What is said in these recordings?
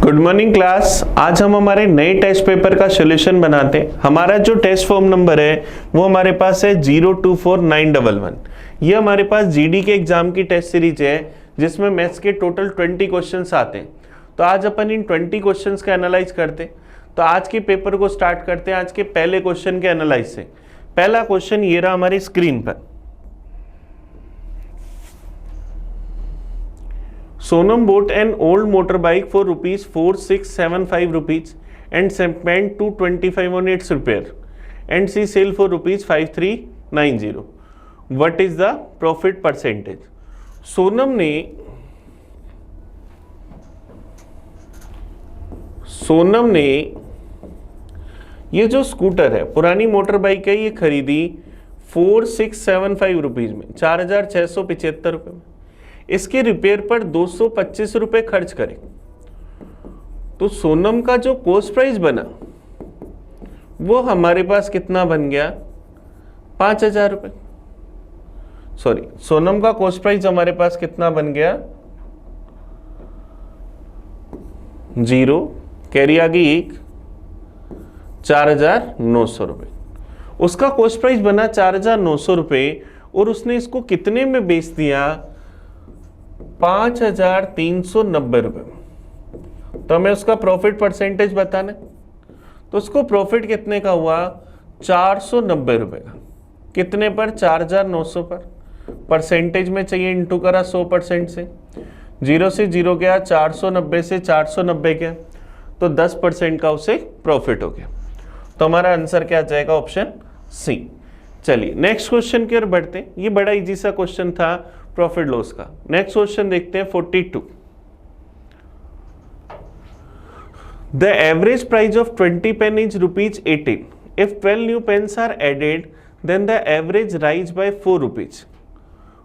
Good morning class. आज हम हमारे नए टेस्ट पेपर का सॉल्यूशन बनाते हैं। हमारा जो टेस्ट फॉर्म नंबर है वो हमारे पास है 024911। ये हमारे पास जीडी के एग्जाम की टेस्ट सीरीज है जिसमें मैथ्स के टोटल 20 क्वेश्चंस आते हैं। तो आज अपन इन 20 क्वेश्चंस का एनालाइज करते हैं। तो आज के पेपर को स्टार्ट करते हैं आज के पहले क्वेश्चन के एनालाइज से। पहला क्वेश्चन ये रहा हमारी स्क्रीन पर। Sonam bought an old motorbike for rupees 4675 rupees and spent 225 on its repair and she sell for rupees 5390. What is the profit percentage? Sonam ने ये जो स्कूटर है, पुरानी मोटर बाइक है, ये खरीदी 4675 रुपीज में, 4675 रुपये में। इसके रिपेयर पर 225 रुपए खर्च करें तो सोनम का जो कॉस्ट प्राइस बना वो हमारे पास कितना बन गया? 5000 रुपए। सॉरी, सोनम का कॉस्ट प्राइस हमारे पास कितना बन गया? 0 कैरी आ गई 1, 4900 रुपए। उसका कॉस्ट प्राइस बना 4900 रुपए और उसने इसको कितने में बेच दिया? 5390 रुपए। तो हमें उसका प्रॉफिट परसेंटेज बताना है। तो उसको प्रॉफिट कितने का हुआ? 490 रुपए का। कितने पर? 4900 पर। परसेंटेज में चाहिए, इंटू करा 100% से। 0 से 0 गया, 490 से 490 गया, तो 10% का उसे प्रॉफिट हो गया। तो हमारा आंसर क्या आ जाएगा? Option C. चलिए नेक्स्ट क्वेश्चन की ओर बढ़ते हैं। ये बड़ा इजी सा क्वेश्चन था प्रॉफिट लॉस का। नेक्स्ट क्वेश्चन देखते हैं 42। The average price of 20 pen is ₹18। If 12 new pens are added then the average rise by 4 rupees.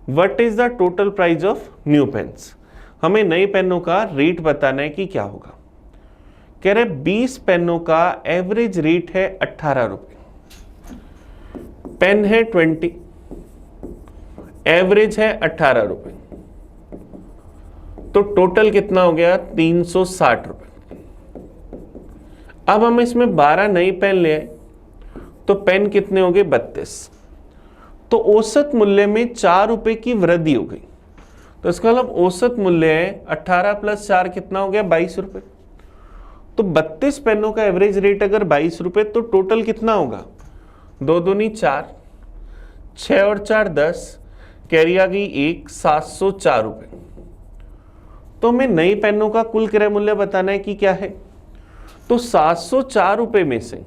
What is the total price of new pens? हमें नए पेनों का rate बताना है कि क्या होगा। कह रहे 20 पेनों का एवरेज रेट है 18 रुपए। पेन है 20, एवरेज है 18 रुपए, तो टोटल कितना हो गया? 360 रुपए। अब हम इसमें 12 नई पेन ले आए तो पेन कितने हो गए? 32। तो औसत मूल्य में 4 रुपए की वृद्धि हो गई। तो इसका मतलब औसत मूल्य है 18 + 4 कितना हो गया? 22 रुपए। तो 32 पेनों का एवरेज रेट अगर 22 रुपए तो टोटल कितना होगा? 2 दूनी 4, 6 और 4 10, कैरी आ गई 1, 704 रुपए। तो हमें नई पेनों का कुल क्रय मूल्य बताना है कि क्या है। तो 704 रुपए में से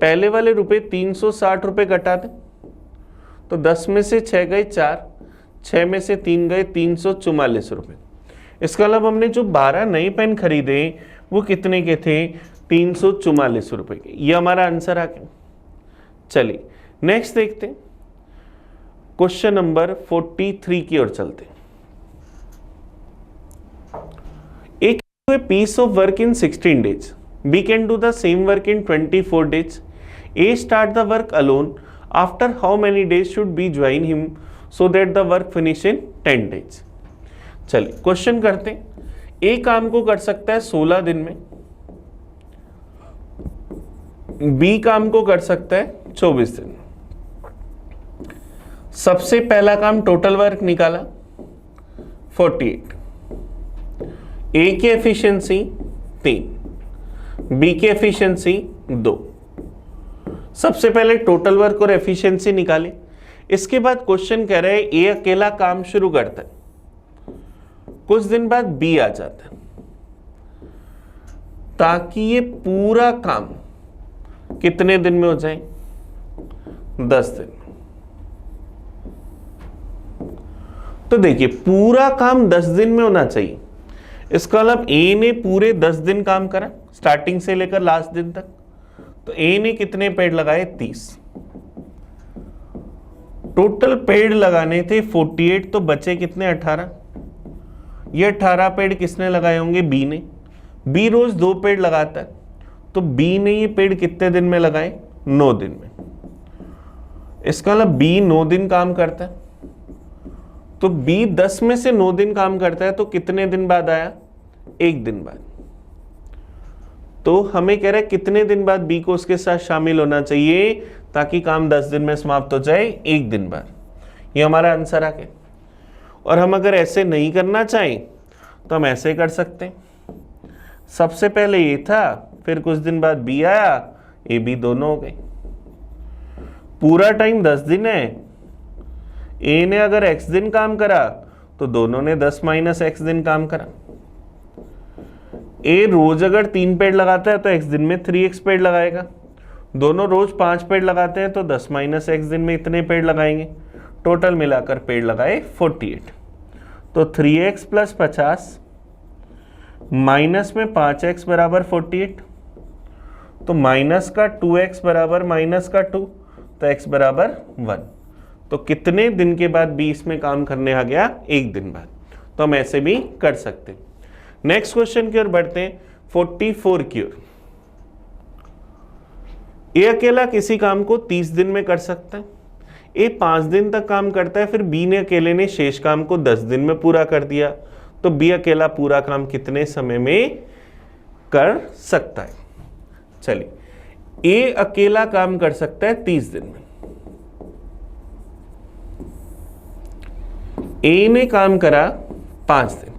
पहले वाले रुपए 360 रुपए घटा दें तो 10 में से 6 गए 4, 6 में से 3 गए 344 रुपए। इसका मतलब हमने जो 12 नए पेन खरीदे वो कितने के थे? 344 रुपए के। ये हमारा आंसर आ गया। चलिए नेक्स्ट देखते हैं, क्वेश्चन नंबर 43 की ओर चलते हैं। A can do a piece of work in 16 days. B can do the same work in 24 days. A start the work alone. After how many days should B join him so that the work finish in 10 days? चलिए question करते हैं। A काम को कर सकता है 16 दिन में, B काम को कर सकता है 24 दिन में। सबसे पहला काम टोटल वर्क निकाला 48। ए की एफिशिएंसी 3, बी की एफिशिएंसी 2। सबसे पहले टोटल वर्क और एफिशिएंसी निकाले। इसके बाद क्वेश्चन कह रहे हैं ए अकेला काम शुरू करता है, कुछ दिन बाद बी आ जाता है, ताकि ये पूरा काम कितने दिन में हो जाए? 10 दिन में। तो देखिए पूरा काम 10 दिन में होना चाहिए। इसका मतलब ए ने पूरे 10 दिन काम करा, स्टार्टिंग से लेकर लास्ट दिन तक। तो ए ने कितने पेड़ लगाए? 30। टोटल पेड़ लगाने थे 48, तो बचे कितने? 18। ये 18 पेड़ किसने लगाए होंगे? बी ने। बी रोज 2 पेड़ लगाता है, तो बी ने ये पेड़ कितने दिन में लगाए? 9 दिन में। इसका मतलब बी 9 दिन काम करता है। तो B 10 में से 9 दिन काम करता है, तो कितने दिन बाद आया? 1 दिन बाद। तो हमें कह रहा है कितने दिन बाद बी को उसके साथ शामिल होना चाहिए ताकि काम 10 दिन में समाप्त हो जाए, 1 दिन बाद। ये हमारा आंसर आ गया। और हम अगर ऐसे नहीं करना चाहें तो हम ऐसे कर सकते हैं, सबसे पहले ए था, फिर कुछ दिन बाद बी आया, ए बी दोनों हो गए। पूरा टाइम 10 दिन है, ए ने अगर x दिन काम करा तो दोनों ने 10 माइनस x दिन काम करा। ए रोज अगर 3 पेड़ लगाता है तो x दिन में 3x पेड़ लगाएगा। दोनों रोज 5 पेड़ लगाते हैं तो 10 माइनस x दिन में इतने पेड़ लगाएंगे। टोटल मिलाकर पेड़ लगाए 48। तो 3x प्लस 50 माइनस में 5x बराबर 48, तो माइनस का 2x बराबर माइनस का 2, तो x बराबर 1। तो कितने दिन के बाद बी इसमें काम करने आ गया, 1 दिन बाद। तो हम ऐसे भी कर सकते हैं। नेक्स्ट क्वेश्चन की ओर बढ़ते हैं, 44 की ओर। ए अकेला किसी काम को 30 दिन में कर सकता है। ए 5 दिन तक काम करता है, फिर बी ने अकेले ने शेष काम को 10 दिन में पूरा कर दिया, तो बी अकेला पूरा काम कितने समय में कर सकता है? चलिए, ए अकेला काम कर सकता है 30 दिन में। ए ने काम करा 5 दिन,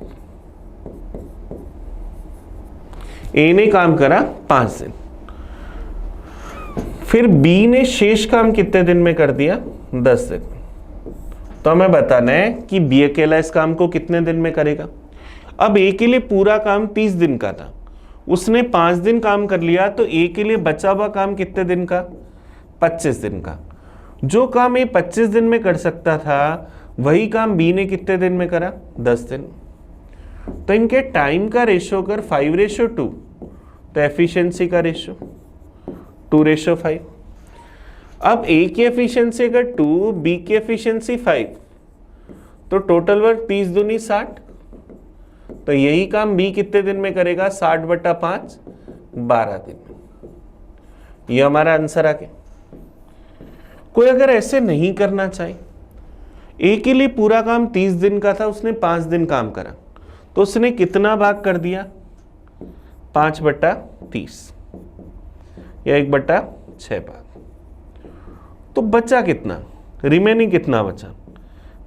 ए ने काम करा 5 दिन, फिर बी ने शेष काम कितने दिन में कर दिया, 10 दिन। तो हमें बताना है कि बी अकेला इस काम को कितने दिन में करेगा। अब ए के लिए पूरा काम 30 दिन का था, उसने 5 दिन काम कर लिया, तो ए के लिए बचा हुआ काम कितने दिन का, 25 दिन का। जो काम ए 25 दिन में कर सकता था वही काम बी ने कितने दिन में करा, 10 दिन। तो इनके टाइम का रेशो अगर 5:2, तो एफिशिएंसी का रेशो 2:5। अब ए की एफिशिएंसी अगर 2, बी की एफिशिएंसी 5, तो टोटल वर्क 30 दूनी 60। तो यही काम बी कितने दिन में करेगा, 60/5, 12 दिन में। ये हमारा आंसर आ गया। कोई अगर ऐसे नहीं करना चाहे, ए के लिए पूरा काम 30 दिन का था, उसने 5 दिन काम करा, तो उसने कितना भाग कर दिया, 5/30 या 1/6 भाग। तो बचा कितना, रिमेनिंग कितना बचा,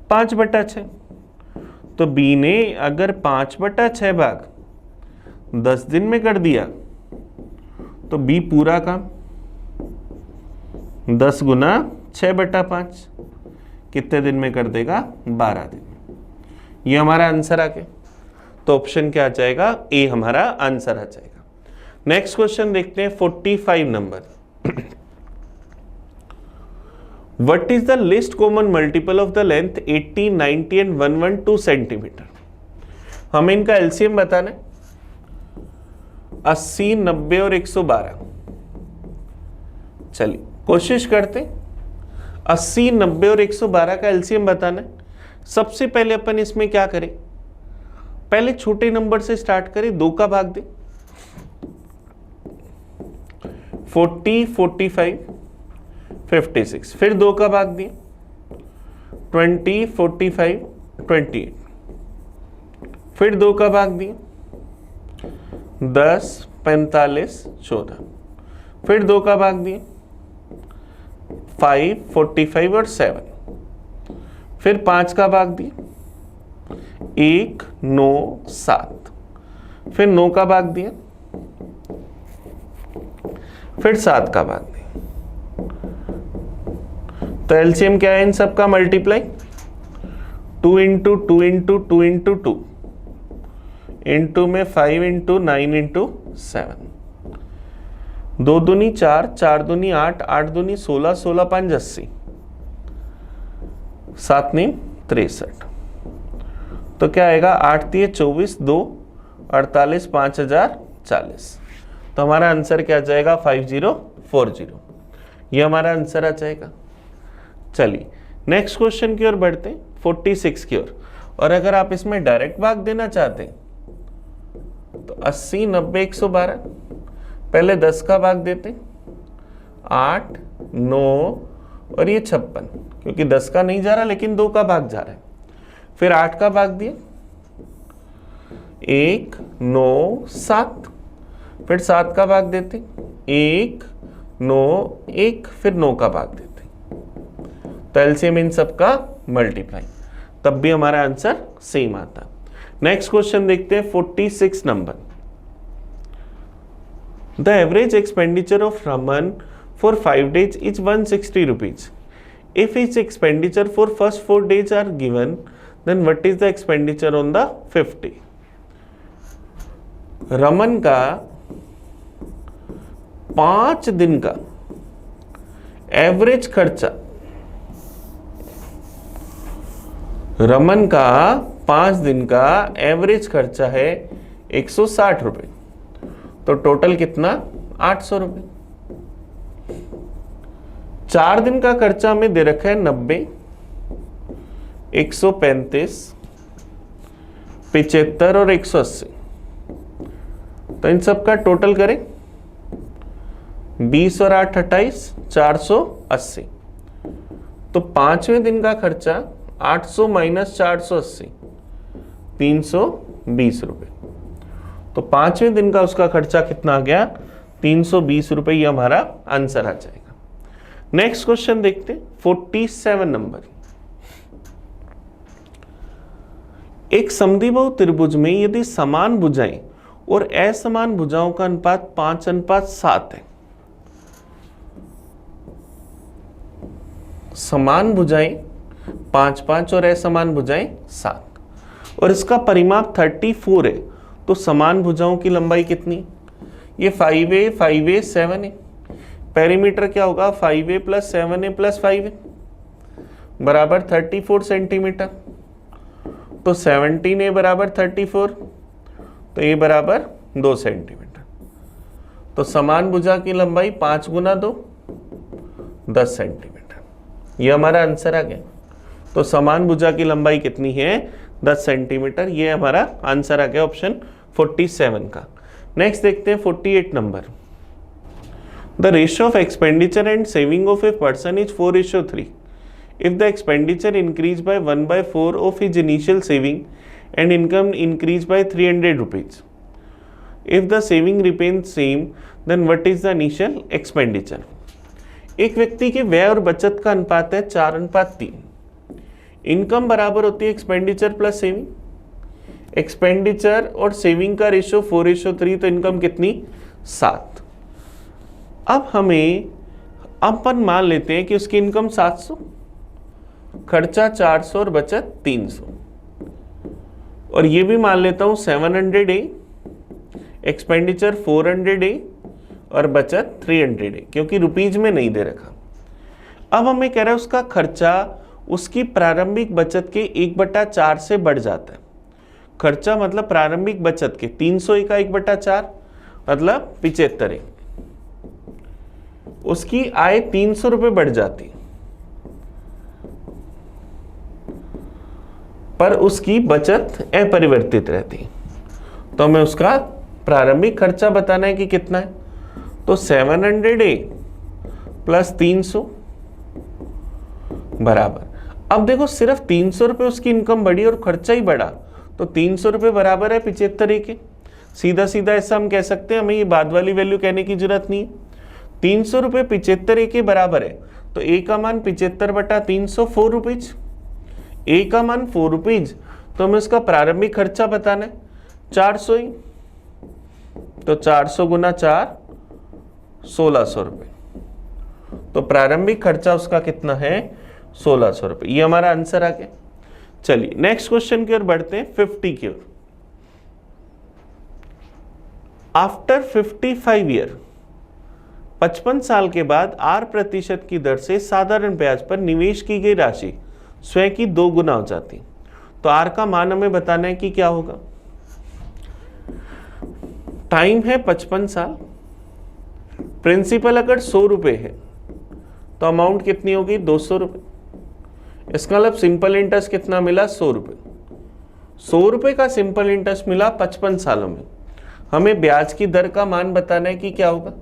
5/6। तो बी ने अगर 5/6 भाग 10 दिन में कर दिया, तो बी पूरा काम 10 गुना 6/5 कितने दिन में कर देगा, 12 दिन में। ये हमारा आंसर आ गया। तो ऑप्शन क्या आ जाएगा, ए हमारा आंसर आ जाएगा। नेक्स्ट क्वेश्चन देखते हैं, 45 number. What is the least common multiple of the length 80, 90 and 112 centimetre? हमें इनका एलसीएम बताना है। 80, 90 और 112। चलिए कोशिश करते हैं। 80, 90 और 112 का एलसीएम बताना है। सबसे पहले अपन इसमें क्या करें, पहले छोटे नंबर से स्टार्ट करें, 2 का भाग दें। 40, 45, 56, फिर 2 का भाग दिए, 20, 45, 28, फिर 2 का भाग दिए, 10, 45, 14, फिर 2 का भाग दिए, 5, 45 और 7, फिर 5 का भाग दिए, 1, 9, 7, फिर 9 का भाग दिया, फिर 7 का भाग दिया। तो एलसीएम क्या है इन सबका, multiply 2 into 2 into 2 into 2 into में 5 इंटू 9 इंटू 7, 2 दूनी 4, 4 दूनी 8, 8 दूनी 16, 16 5 80, 7 नीम 63। तो क्या आएगा, 8 दिए 24, 2 48, 5040। तो हमारा आंसर क्या आ जाएगा, 5040। ये हमारा आंसर आ जाएगा। चलिए नेक्स्ट क्वेश्चन की ओर बढ़ते हैं, 46 की ओर। और अगर आप इसमें डायरेक्ट भाग देना चाहते हैं तो 80, 90, 112, पहले 10 का भाग देते, 8, 9 और ये 56, क्योंकि 10 का नहीं जा रहा लेकिन 2 का भाग जा रहा है। फिर 8 का भाग दिए, 1, 9, 7, फिर 7 का भाग देते, 1 9 1, फिर 9 का भाग देते, तो एलसीएम इन सबका मल्टीप्लाई, तब भी हमारा आंसर सेम आता। नेक्स्ट क्वेश्चन देखते हैं 46 number. The average expenditure of Raman for 5 days is 160 rupees. If his expenditure for first 4 days are given, then what is the expenditure on the 5th day? Raman का 5 दिन का average खर्चा, रमन का 5 दिन का एवरेज खर्चा है 160 रुपए, तो टोटल कितना 800 रुपए। 4 दिन का खर्चा हमें दे रखा है 90, 135, 75 और 180, तो इन सब का टोटल करें 20 और 8 28, 480। तो 5वें दिन का खर्चा 800 माइनस 480, 320 रुपए। तो 5वें दिन का उसका खर्चा कितना आ गया 320 रुपए, ये हमारा आंसर आ जाएगा। नेक्स्ट क्वेश्चन देखते हैं 47 नंबर। एक समद्विबाहु त्रिभुज में यदि समान भुजाएं और असमान भुजाओं का अनुपात 5:7 है, समान भुजाएं 5 और असमान भुजाएं 7, और इसका परिमाप 34 है, तो समान भुजाओं की लंबाई कितनी? ये 5a 5a 7a, पेरीमीटर क्या होगा 5a + 7a + 5a बराबर 34 सेंटीमीटर, तो 17a बराबर 34, तो a बराबर 2 सेंटीमीटर। तो समान भुजा की लंबाई 5 × 2 10 सेंटीमीटर, ये हमारा आंसर आ गया। तो समान भुजा की लंबाई कितनी है 10 सेंटीमीटर, ये हमारा आंसर आ गया ऑप्शन 47 का। नेक्स्ट देखते हैं 48 number. The ratio of expenditure and saving of a person is 4:3. If the expenditure increased by 1/4 of his initial saving and income increased by 300 rupees. If the saving remains same, then what is the initial expenditure? एक व्यक्ति के व्यय और बचत का अनुपात है 4:3। Income बराबर होती है एक्सपेंडिचर प्लस सेविंग, एक्सपेंडिचर और सेविंग का रेशियो 4:3, तो इनकम कितनी 7। अब हमें अपन मान लेते हैं कि उसकी इनकम 700, खर्चा 400 और बचत 300, और ये भी मान लेता हूं 700 ए, एक्सपेंडिचर 400 ए और बचत 300 ए, क्योंकि रुपीज में नहीं दे रखा। अब हमें कह रहा है उसका खर्चा उसकी प्रारंभिक बचत के 1/4 से बढ़ जाता है। खर्चा मतलब प्रारंभिक बचत के 300 का 1/4 मतलब 75, उसकी आय 300 रुपए बढ़ जाती, पर उसकी बचत अपरिवर्तित रहती। तो हमें उसका प्रारंभिक खर्चा बताना है कि कितना है, तो 700 ए प्लस 300 बराबर, अब देखो सिर्फ 300 रुपए उसकी इनकम बढ़ी और खर्चा ही बढ़ा, तो 300 रुपए बराबर है 75 ए के। सीधा सीधा ऐसा हम कह सकते हैं, हमें ये बाद वाली वैल्यू कहने की जरूरत नहीं है। 300 रुपए 75 ए के बराबर है, तो ए का मान 75/300 4 रुपीज, ए का मान 4 रुपीज, तो हमें उसका प्रारंभिक खर्चा बताना है 400 ही, तो 400 × 4 1600 रुपए, तो प्रारंभिक खर्चा उसका कितना है 1600 रुपए, ये हमारा आंसर आ गया। चलिए नेक्स्ट क्वेश्चन की ओर बढ़ते हैं 50 की ओर। आफ्टर 55 ईयर, 55 साल के बाद 8% की दर से साधारण ब्याज पर निवेश की गई राशि स्वयं की 2 गुना हो जाती, तो आर का मान हमें बताना है कि क्या होगा। टाइम है 55 साल, प्रिंसिपल अगर 100 रुपए है तो अमाउंट कितनी होगी 200 रुपए, इसका मतलब सिंपल इंटरेस्ट कितना मिला 100 रुपए। 100 रुपए का सिंपल इंटरेस्ट मिला 55 सालों में। हमें ब्याज की दर का मान बताना है कि क्या होगा,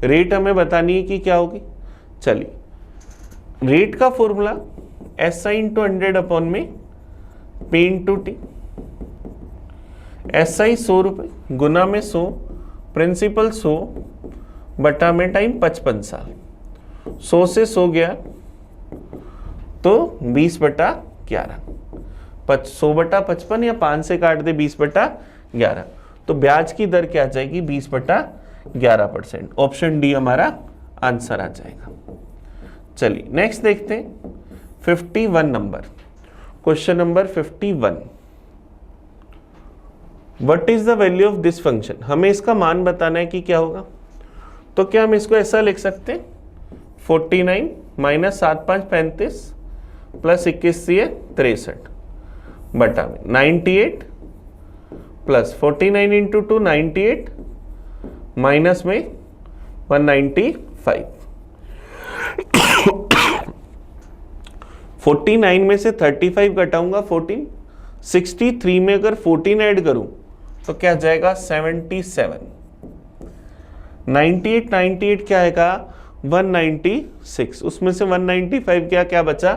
रेट हमें बतानी है कि क्या होगी। चलिए रेट का फॉर्मूला SI × 100 में P × T। SI 100 रुपए, गुना में 100 प्रिंसिपल 100 बटा में टाइम 55 साल, 100 से 100 गया तो 20 बटा 11, 100 बटा 55 या 5 से काट दे 20 बटा 11, तो ब्याज की दर क्या आ जाएगी 20 बटा 11%। ऑप्शन डी हमारा आंसर आ जाएगा। चलिए नेक्स्ट देखते हैं 51 number, question number 51। What is the value of this function, हमें इसका मान बताना है कि क्या होगा। तो क्या हम इसको ऐसा लिख सकते हैं 49 माइनस 7 5 35 प्लस 21 63 बटा में 98 प्लस 49 इंटू 2 98 माइनस में 195। 49 में से 35 घटाऊंगा 14, 63 में अगर 14 ऐड करूं तो क्या जाएगा 77। 98 क्या आएगा 196, उसमें से 195 क्या बचा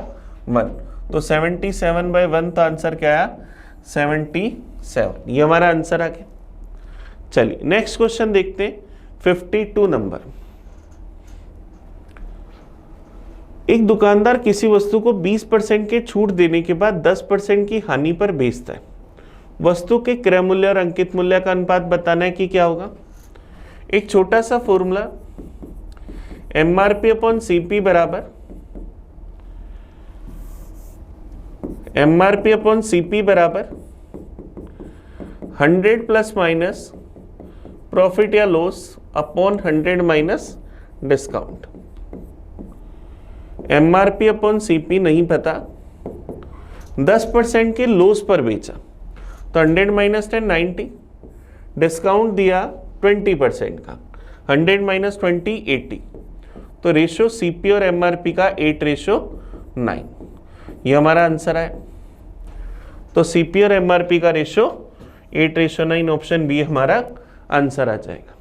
1, तो 77 बाय 1, तो आंसर क्या आया 77। ये हमारा आंसर आ गया। चलिए नेक्स्ट क्वेश्चन देखते हैं 52 नंबर। एक दुकानदार किसी वस्तु को 20% के छूट देने के बाद 10% की हानि पर बेचता है। वस्तु के क्रय मूल्य और अंकित मूल्य का अनुपात बताना है कि क्या होगा। एक छोटा सा फॉर्मूला MRP अपॉन CP बराबर MRP अपॉन CP बराबर 100 प्लस माइनस प्रॉफिट या loss upon 100 minus discount. MRP upon CP नहीं पता, 10% के लॉस पर बेचा तो 100 माइनस 10 90, डिस्काउंट दिया 20% का, 100 माइनस 20 80, तो रेशियो CP और MRP का 8:9, ये हमारा आंसर है। तो CP और MRP का रेशियो 8:9, ऑप्शन बी हमारा आंसर आ जाएगा।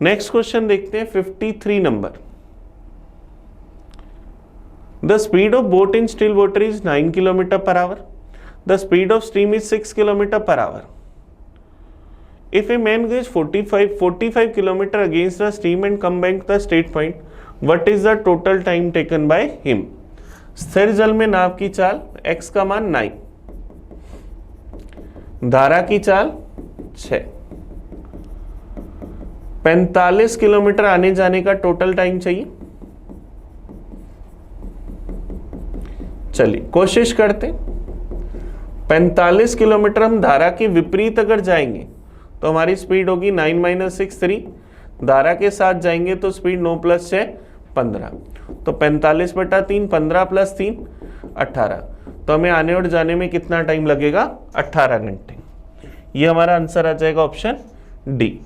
नेक्स्ट क्वेश्चन देखते हैं 53 number. The speed of boat in still water is 9 km per hour. The speed of steam is 6 km per hour. If a man goes 45 km against the stream and come back to the straight point, what is the total time taken by him? स्थिर जल में नाव की चाल, x का मान 9, धारा की चाल 6, 45 किलोमीटर आने जाने का टोटल टाइम चाहिए। चलिए कोशिश करते, 45 किलोमीटर हम धारा के विपरीत अगर जाएंगे तो हमारी स्पीड होगी 9 माइनस 6 3, धारा के साथ जाएंगे तो स्पीड 9 प्लस 6 15, तो 45 बटा 3, 15 प्लस 3 18, तो हमें आने और जाने में कितना टाइम लगेगा 18 घंटे। ये हमारा आंसर आ जाएगा ऑप्शन डी।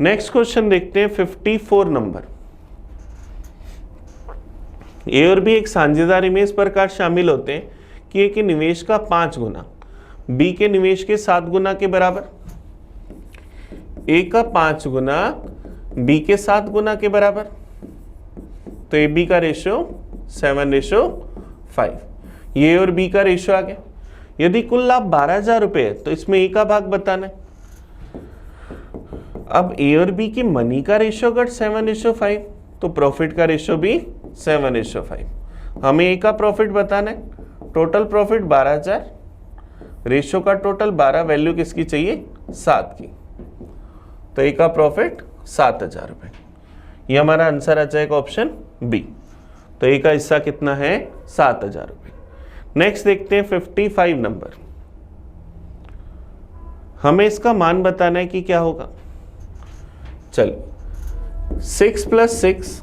नेक्स्ट क्वेश्चन देखते हैं 54 नंबर। ए और बी एक साझेदारी में इस प्रकार शामिल होते हैं कि ए के निवेश का 5 गुना बी के निवेश के 7 गुना के बराबर, ए का 5 गुना बी के 7 गुना के बराबर, तो ए बी का रेशियो 7:5, ये और बी का रेशियो आ गया। यदि कुल लाभ 12,000 रुपये है तो इसमें ए का भाग बताना है। अब ए और बी की मनी का रेशियो अगर 7:5 तो प्रॉफिट का रेशियो भी 7:5। हमें ए का प्रॉफिट बताना है, टोटल प्रॉफिट 12,000, रेशियो का टोटल 12, वैल्यू किसकी चाहिए 7 की, तो ए का प्रॉफिट 7,000 रुपये। ये हमारा आंसर आ जाएगा ऑप्शन बी, तो ए का हिस्सा कितना है 7,000 रुपये। नेक्स्ट देखते हैं 55 नंबर। हमें इसका मान बताना है कि क्या होगा। चलिए 6 + 6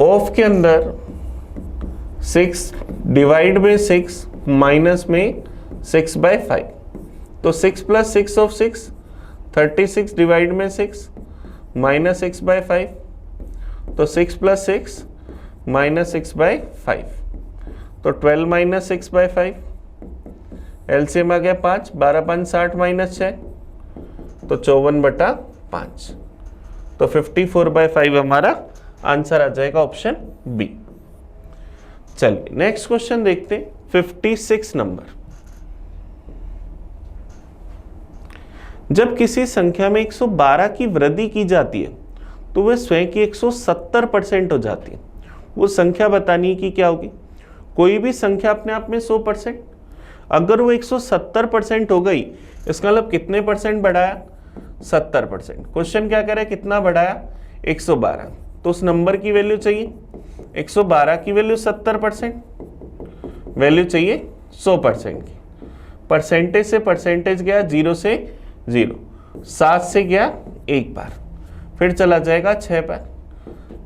ऑफ के अंदर 6 डिवाइड में 6 माइनस में 6/5, तो 6 + 6 ऑफ 6 36 डिवाइड में 6 माइनस 6/5, तो 6 + 6 माइनस 6/5, तो 12 माइनस 6/5, एलसीएम आ गया 5, 12 × 5 60 माइनस 6, तो 54/5, तो 54/5 हमारा आंसर आ जाएगा ऑप्शन बी। चलिए नेक्स्ट क्वेश्चन देखते हैं 56 नंबर। जब किसी संख्या में 112 की वृद्धि की जाती है तो वह स्वयं की 170% हो जाती है। वो संख्या बतानी है कि क्या होगी। कोई भी संख्या अपने आप में 100%, अगर वो 170% हो गई, इसका मतलब कितने परसेंट बढ़ाया? 70%। क्वेश्चन क्या करे, कितना बढ़ाया? 112। तो उस नंबर की वैल्यू चाहिए 112 की वैल्यू 70%, वैल्यू चाहिए 100% की। परसेंटेज से परसेंटेज गया 0 से 0, 7 से गया 1 बार, फिर चला जाएगा 6 बार,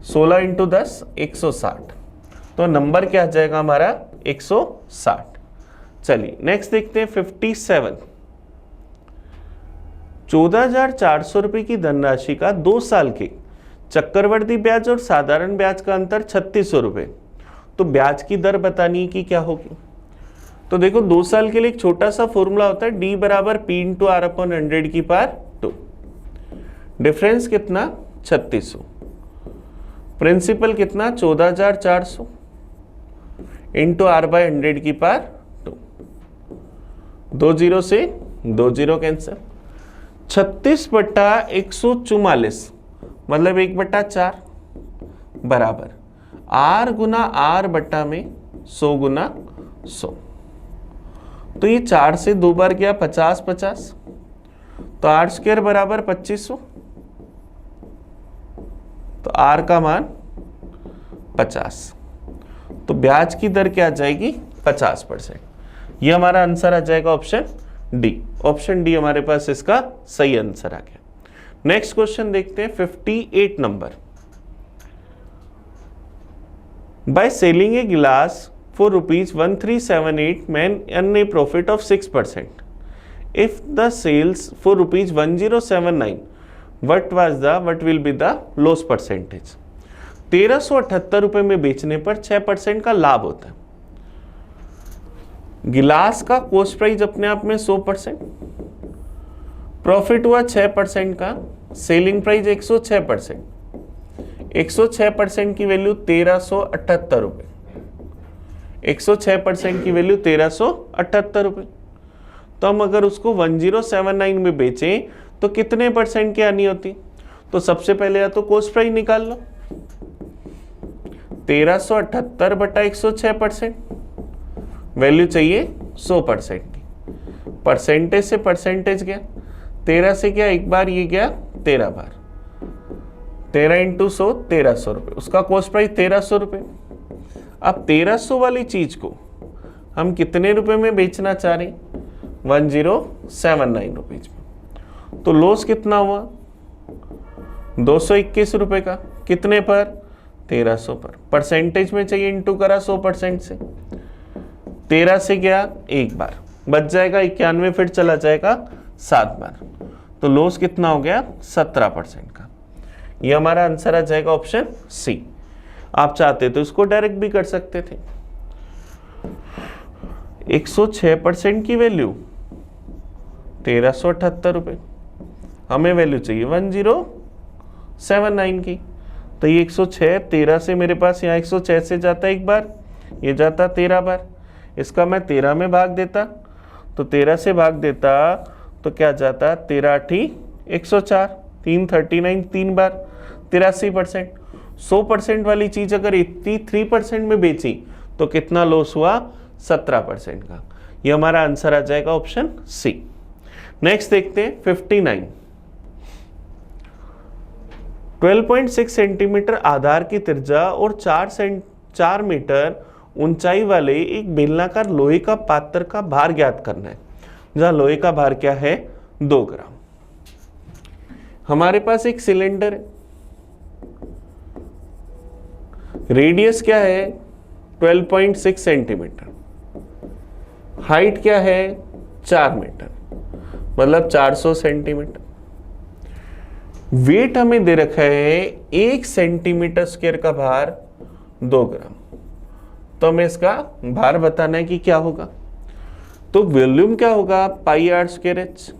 16 इंटू 10 160। तो नंबर क्या आ जाएगा हमारा? 160। चलिए नेक्स्ट देखते हैं 57। 14,400 रुपए की धनराशि का 2 साल के चक्रवर्ती ब्याज और साधारण ब्याज का अंतर 3600 रुपए। तो ब्याज की दर बतानी है कि क्या होगी। तो देखो 2 साल के लिए एक छोटा सा फॉर्मूला होता है, डी बराबर पी इंटू आर अपॉन 100 की पावर 2। डिफरेंस कितना? 3600। प्रिंसिपल कितना? 14,400 इंटू आर बाय 100 की पावर 2। 2 जीरो से 2 जीरो कैंसिल। 36/144 मतलब 1/4 बराबर आर गुना आर बट्टा में 100 गुना 100। तो ये 4 से 2 बार गया 50 50, तो आर स्क्वायर बराबर 2500। तो आर का मान 50। तो ब्याज की दर क्या आ जाएगी? 50%। ये हमारा आंसर आ जाएगा ऑप्शन डी। ऑप्शन डी हमारे पास इसका सही आंसर आ गया। नेक्स्ट क्वेश्चन देखते हैं 58 नंबर। बाय सेलिंग ए गिलास for ₹1378 man earn a profit of 6%. If the sales for ₹1079, what will be the loss percentage? 1378 रुपए में बेचने पर 6% का लाभ होता है। गिलास का कॉस्ट प्राइस अपने आप में 100%, प्रॉफिट हुआ 6% का, सेलिंग प्राइस 106%, 106% की वैल्यू 1378 रुपए, 106% की वैल्यू 1378 रुपए। तो हम अगर उसको 1079 में बेचें तो कितने परसेंट की आनी होती? तो सबसे पहले या तो कॉस्ट प्राइस निकाल लो, 1378/106%, वैल्यू चाहिए 100% की। परसेंटेज से परसेंटेज गया, 13 से गया 1 बार, ये गया 13 बार, 13 इंटू 100 1300 रुपये, उसका कॉस्ट प्राइस 1300 रुपये। अब 1300 वाली चीज को हम कितने रुपए में बेचना चाह रहे? 1079 रुपीज में। तो लॉस कितना हुआ? 221 रुपए का। कितने पर? 1300 पर। परसेंटेज में चाहिए, इंटू करा 100% से, 13 से गया 1 बार, बच जाएगा 91, फिर चला जाएगा 7 बार। तो लॉस कितना हो गया? 17% का। ये हमारा आंसर आ जाएगा ऑप्शन सी। आप चाहते तो इसको डायरेक्ट भी कर सकते थे। 106% की वैल्यू 1378 रुपए, हमें वैल्यू चाहिए 1079 की। तो ये 106, 13 से मेरे पास यहाँ 106 से जाता है 1 बार, ये जाता 13 बार, इसका मैं 13 में भाग देता, तो 13 से भाग देता तो क्या जाता? 13 8 104, 339 3 बार, 83%। 100% वाली चीज अगर 83% में बेची तो कितना लॉस हुआ? 17% का। ये हमारा आंसर आ जाएगा ऑप्शन सी। नेक्स्ट देखते हैं 59। 12.6 सेंटीमीटर आधार की त्रिज्या और 4 मीटर ऊंचाई वाले एक बेलनाकार लोहे का पात्र का भार ज्ञात करना है, जहां लोहे का भार क्या है? 2 ग्राम। हमारे पास एक सिलेंडर है, रेडियस क्या है? 12.6 सेंटीमीटर, हाइट क्या है? 4 मीटर, मतलब 400 सेंटीमीटर। वेट हमें दे रखा है 1 सेंटीमीटर स्क्वायर का भार 2 ग्राम। तो हमें इसका भार बताना है कि क्या होगा। तो वॉल्यूम क्या होगा? पाई आर स्क्वायर एच,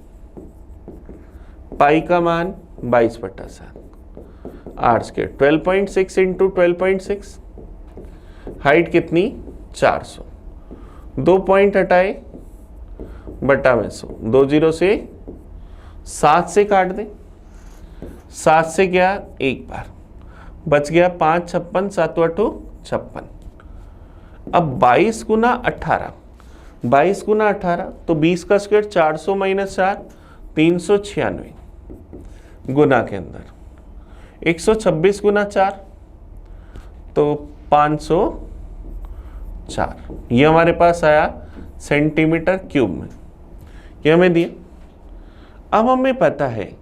पाई का मान 22/7, आर स्क्वायर 12.6 इंटू 12.6, हाइट कितनी? 400, 2 पॉइंट हटाए बटा में 100, 2 जीरो से 7 से काट दे, 7 से गया एक बार, बच गया 5 56, 7 8 56। अब 22 गुना 18, 22 गुना 18 तो 20 का स्क्वायर 400 माइनस 4 396 गुना के अंदर 126 गुना 4 तो 504, ये हमारे पास आया सेंटीमीटर क्यूब में, ये हमें दिया। अब हमें पता है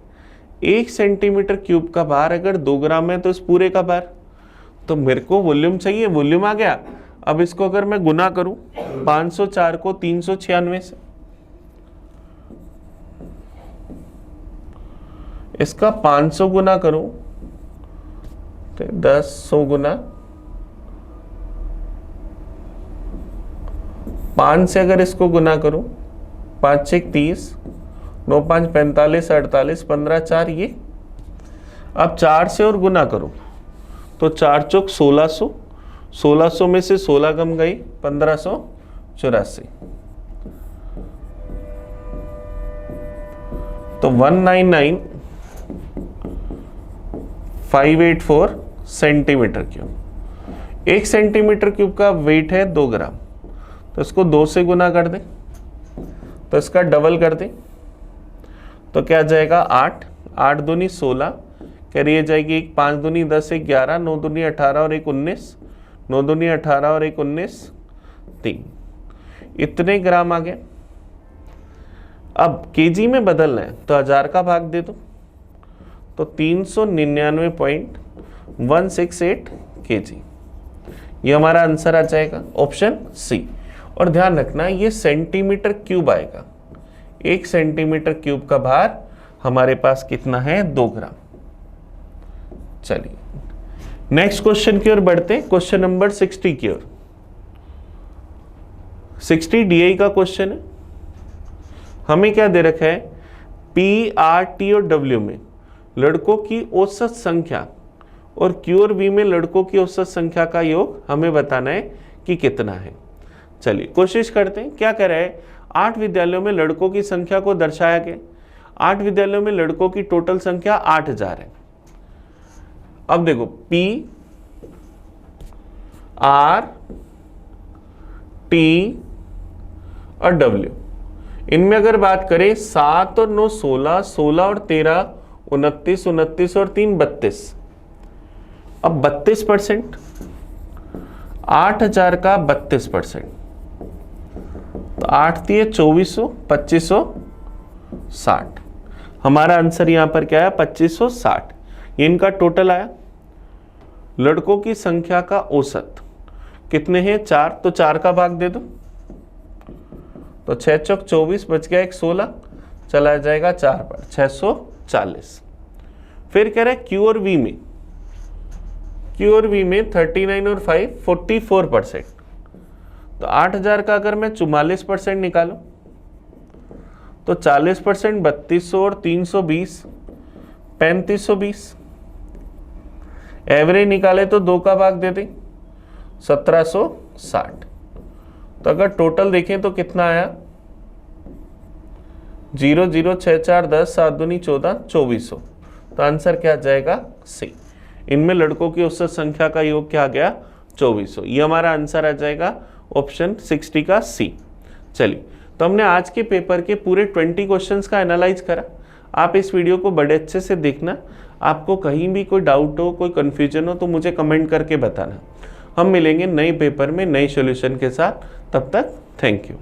1 सेंटीमीटर क्यूब का भार अगर 2 ग्राम है तो इस पूरे का भार, तो मेरे को वॉल्यूम चाहिए, वॉल्यूम आ गया। अब इसको अगर मैं गुना करूं 504 को 396 से, इसका 500 गुना करूं तो 10 गुना 5 से अगर इसको गुना करूं 5 6 30, 9 5 45 48, 15 4 ये। अब 4 से और गुना करूं तो 4 चौक 1600, 1600 में से 16 कम गई 1584, तो 199584 सेंटीमीटर क्यूब। 1 सेंटीमीटर क्यूब का वेट है 2 ग्राम, तो इसको 2 से गुना कर दे, तो इसका डबल कर दे तो क्या जाएगा 8, 8 दूनी 16, करिए जाएगी 1 5 दूनी 10 1 11, 9 दूनी 18 और 1 19, 9 दूनी 18 और 1 19 3, इतने ग्राम आ गए। अब केजी में बदलना है तो 1000 का भाग दे दो, तो 399.168 केजी, ये हमारा आंसर आ जाएगा ऑप्शन सी। और ध्यान रखना ये सेंटीमीटर क्यूब आएगा, 1 सेंटीमीटर क्यूब का भार हमारे पास कितना है 2 ग्राम। चलिए नेक्स्ट क्वेश्चन की ओर बढ़ते हैं, क्वेश्चन नंबर 60 की ओर। 60 डीआई का क्वेश्चन है। हमें क्या दे रखा है, पी आर टी और डब्ल्यू में लड़कों की औसत संख्या और क्यू और वी में लड़कों की औसत संख्या का योग हमें बताना है कि कितना है। चलिए कोशिश करते हैं। क्या कह रहा है, 8 विद्यालयों में लड़कों की संख्या को दर्शाया गया। 8 विद्यालयों में लड़कों की टोटल संख्या 8000 है। अब देखो P R T और W, इनमें अगर बात करें 7 और 9 16, 16 और 13 29, 29 और 3 32। अब 32%, 8000 का 32%, तो 8 दिए 2400, 2560। हमारा आंसर यहां पर क्या है 2560, ये इनका टोटल आया। लड़कों की संख्या का औसत कितने हैं 4, तो 4 का भाग दे दो, तो 6 चौक 24, बच गया 1 16, चला जाएगा 4 पर 640। फिर कह रहा है क्यू और वी में, क्यू और वी में 39 और 5 44%, तो 8000 का अगर मैं 44% निकालूं तो 40% 3200 और 320 3520। एवरेज निकाले तो 2 का भाग दे दें 1760। तो अगर टोटल देखें तो कितना आया 0 0 6 4 10 7 दूनी 14 2400। तो आंसर क्या जाएगा सी। इनमें लड़कों की औसत संख्या का योग क्या आ गया 2400। ये हमारा आंसर आ जाएगा ऑप्शन 60 का सी। चलिए तो हमने आज के पेपर के पूरे 20 क्वेश्चंस का एनालाइज करा। आप इस वीडियो को बड़े अच्छे से देखना। आपको कहीं भी कोई डाउट हो, कोई कन्फ्यूजन हो तो मुझे कमेंट करके बताना। हम मिलेंगे नए पेपर में नए सॉल्यूशन के साथ। तब तक थैंक यू।